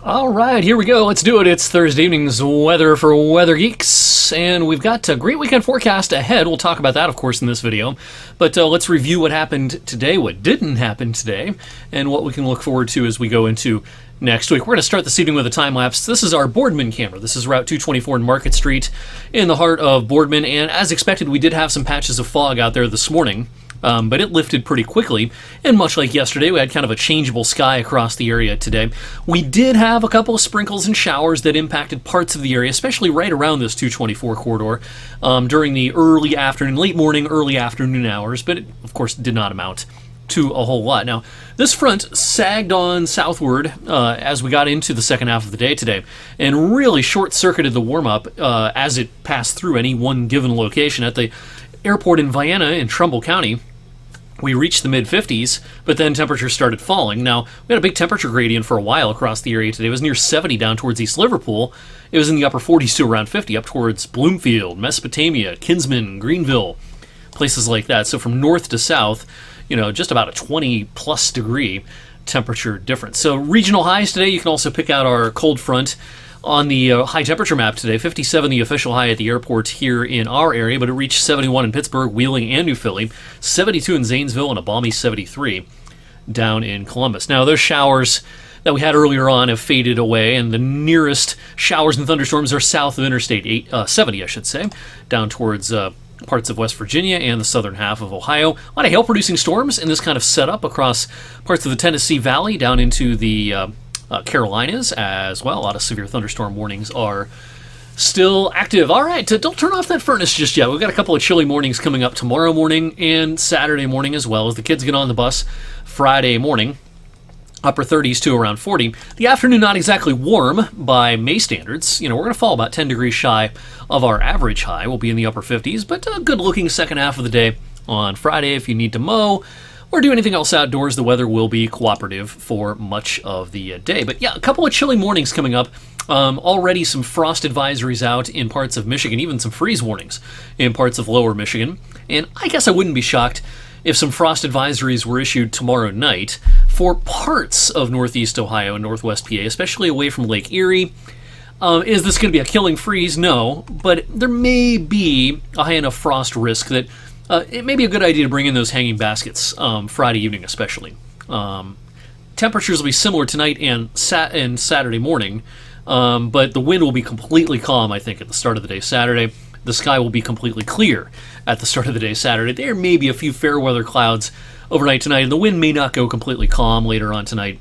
All right, here we go. Let's do it. It's Thursday evening's weather for Weather Geeks, and we've got a great weekend forecast ahead. We'll talk about that, of course, in this video. But let's review what happened today, what didn't happen today, and what we can look forward to as we go into next week. We're going to start this evening with a time-lapse. This is our Boardman camera. This is Route 224 in Market Street in the heart of Boardman, and as expected, we did have some patches of fog out there this morning. But it lifted pretty quickly, and much like yesterday, we had kind of a changeable sky across the area today. We did have a couple of sprinkles and showers that impacted parts of the area, especially right around this 224 corridor during the early afternoon, late morning, early afternoon hours, but it, of course, did not amount to a whole lot. Now, this front sagged on southward as we got into the second half of the day today, and really short-circuited the warm-up as it passed through any one given location. At the airport in Vienna in Trumbull County, we reached the mid-50s, but then temperatures started falling. Now, we had a big temperature gradient for a while across the area today. It was near 70 down towards East Liverpool. It was in the upper 40s to around 50 up towards Bloomfield, Mesopotamia, Kinsman, Greenville, places like that. So from north to south, just about a 20-plus degree temperature difference. So regional highs today, you can also pick out our cold front on the high temperature map today. 57 the official high at the airport here in our area, but it reached 71 in Pittsburgh, Wheeling, and New Philly, 72 in Zanesville, and a balmy 73 down in Columbus. Now, those showers that we had earlier on have faded away, and the nearest showers and thunderstorms are south of Interstate 70, I should say, down towards parts of West Virginia and the southern half of Ohio. A lot of hail-producing storms in this kind of setup across parts of the Tennessee Valley down into the Carolinas as well. A lot of severe thunderstorm warnings are still active. All right, don't turn off that furnace just yet. We've got a couple of chilly mornings coming up tomorrow morning and Saturday morning as well as the kids get on the bus Friday morning. Upper 30s to around 40. The afternoon not exactly warm by May standards. We're going to fall about 10 degrees shy of our average high. We'll be in the upper 50s, but a good-looking second half of the day on Friday if you need to mow or do anything else outdoors. The weather will be cooperative for much of the day. But yeah, a couple of chilly mornings coming up. Already some frost advisories out in parts of Michigan, even some freeze warnings in parts of lower Michigan. And I guess I wouldn't be shocked if some frost advisories were issued tomorrow night for parts of northeast Ohio and northwest PA, especially away from Lake Erie. Is this going to be a killing freeze? No, but there may be a high enough frost risk that it may be a good idea to bring in those hanging baskets Friday evening especially. Temperatures will be similar tonight and Saturday morning, but the wind will be completely calm, I think, at the start of the day Saturday. The sky will be completely clear at the start of the day Saturday. There may be a few fair weather clouds overnight tonight, and the wind may not go completely calm later on tonight.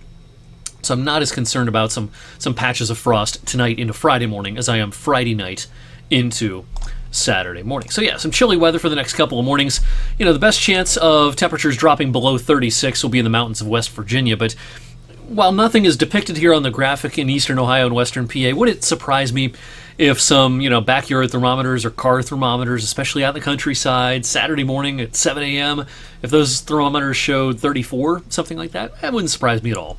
So I'm not as concerned about some patches of frost tonight into Friday morning as I am Friday night into Saturday morning. So yeah, some chilly weather for the next couple of mornings. The best chance of temperatures dropping below 36 will be in the mountains of West Virginia, but while nothing is depicted here on the graphic in eastern Ohio and western PA, would it surprise me if some, backyard thermometers or car thermometers, especially out in the countryside, Saturday morning at 7 a.m., if those thermometers showed 34, something like that? That wouldn't surprise me at all.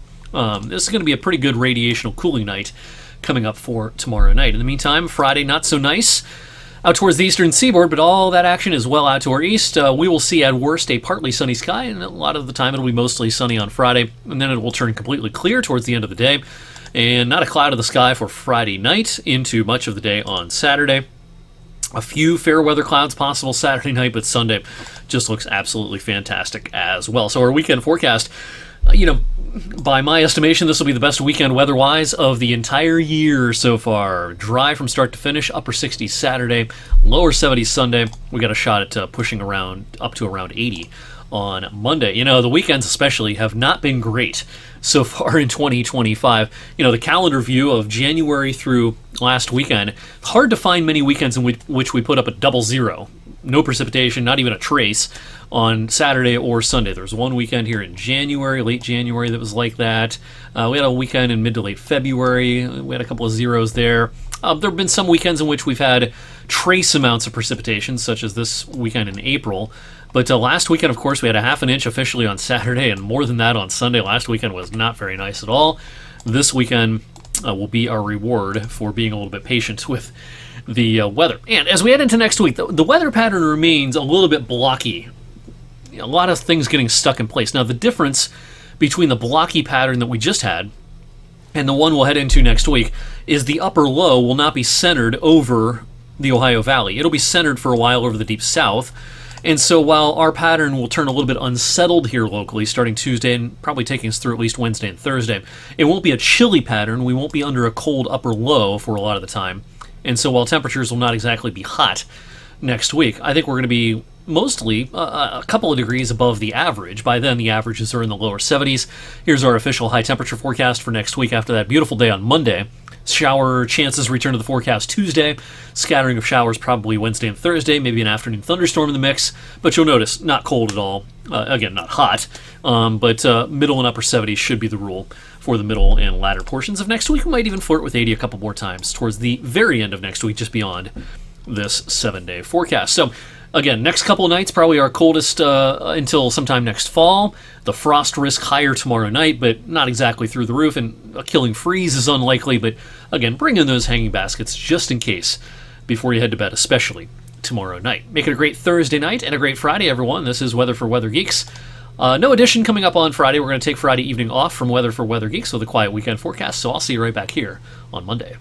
This is going to be a pretty good radiational cooling night coming up for tomorrow night. In the meantime, Friday, not so nice out towards the eastern seaboard, but all that action is well out to our east. We will see at worst a partly sunny sky, and a lot of the time it'll be mostly sunny on Friday, and then it will turn completely clear towards the end of the day, and not a cloud in the sky for Friday night into much of the day on Saturday. A few fair weather clouds possible Saturday night, but Sunday just looks absolutely fantastic as well. So our weekend forecast, by my estimation, this will be the best weekend weather-wise of the entire year so far. Dry from start to finish, upper 60s Saturday, lower 70s Sunday. We got a shot at pushing around up to around 80 on Monday. The weekends especially have not been great so far in 2025. The calendar view of January through last weekend, hard to find many weekends in which we put up a double zero. No precipitation, not even a trace on Saturday or Sunday. There was one weekend here in January, late January, that was like that. We had a weekend in mid to late February. We had a couple of zeros there. There have been some weekends in which we've had trace amounts of precipitation, such as this weekend in April. But last weekend, of course, we had a half an inch officially on Saturday, and more than that on Sunday. Last weekend was not very nice at all. This weekend will be our reward for being a little bit patient with the weather. And as we head into next week, the weather pattern remains a little bit blocky. A lot of things getting stuck in place. Now, the difference between the blocky pattern that we just had and the one we'll head into next week, is the upper low will not be centered over the Ohio Valley. It'll be centered for a while over the deep south. And so while our pattern will turn a little bit unsettled here locally starting Tuesday and probably taking us through at least Wednesday and Thursday, it won't be a chilly pattern. We won't be under a cold upper low for a lot of the time. And so while temperatures will not exactly be hot next week, I think we're going to be mostly a couple of degrees above the average. By then, the averages are in the lower 70s. Here's our official high temperature forecast for next week after that beautiful day on Monday. Shower chances return to the forecast Tuesday. Scattering of showers probably Wednesday and Thursday. Maybe an afternoon thunderstorm in the mix. But you'll notice, not cold at all. Again, not hot. But middle and upper 70s should be the rule for the middle and latter portions of next week. We might even flirt with 80 a couple more times towards the very end of next week, just beyond this 7-day forecast. So, again, next couple of nights probably our coldest until sometime next fall. The frost risk higher tomorrow night, but not exactly through the roof, and a killing freeze is unlikely. But again, bring in those hanging baskets just in case before you head to bed, especially tomorrow night. Make it a great Thursday night and a great Friday, everyone. This is Weather for Weather Geeks. No edition coming up on Friday. We're going to take Friday evening off from Weather for Weather Geeks with a quiet weekend forecast, so I'll see you right back here on Monday.